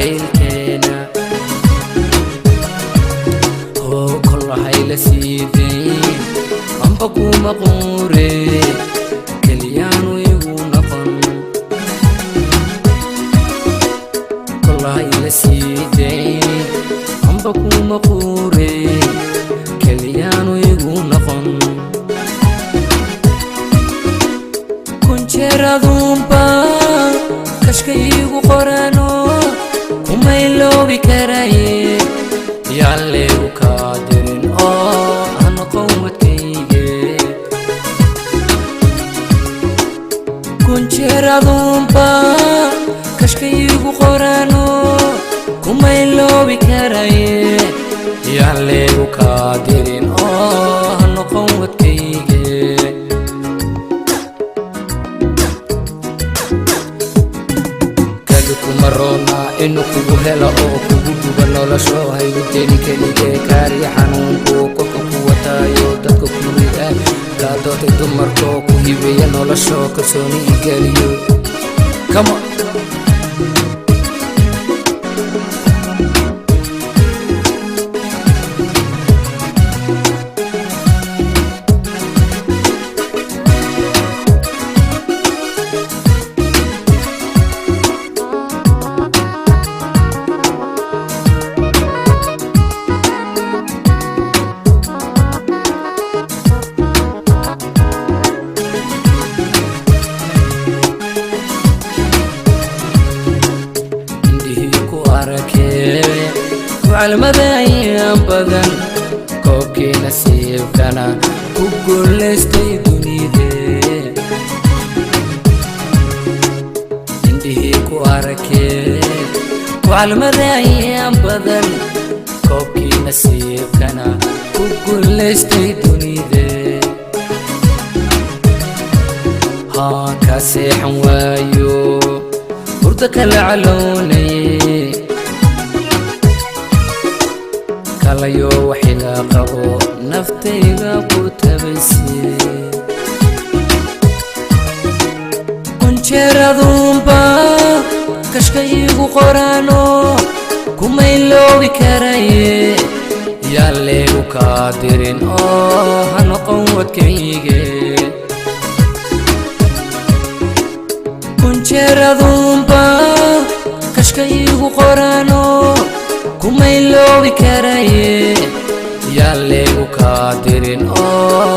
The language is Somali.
jacaylkeena oo kollahay la siideen amba kuma quure keliyaanu igu noqon kollahay la siideen amba kuma quure keliyaanu igu noqon jeer aduunbaa khashka iigu qorano kuma iloobi karaye yaan leegu kaa dirin oo hanaqon wadkeyga jeer aduunbaa khashka iigu qorano kuma iloobi karaye yaan leegu kaa dirin oo hanaqon wadkeyga kumarona inu kugu hela oo kugu duba nolosho haygu jeni keligee kaariya xanuunku kolka ku wataayo dadka kuriga daadootay dumarkoo ku hibeeya nolosho kalsooni igeliyo Come on. وعالمدايا بدن كوكي نسيبكنا كوكول استي دنيدي عندي كو أركي وعالمدايا بدن كوكي نسيبكنا كوكول استي دنيدي ها كاسيح وايو وردك العلوني kalayo waxiga qabo naftayga ku tabasay jeer aduunbaa khashka iigu qorano kuma iloobi karaye yaan leegu kaa dirin oo hanaqon wadkeyga jeer aduunbaa khashka iigu qorano kuma iloobi karaye yaan leegu kaa dirin oo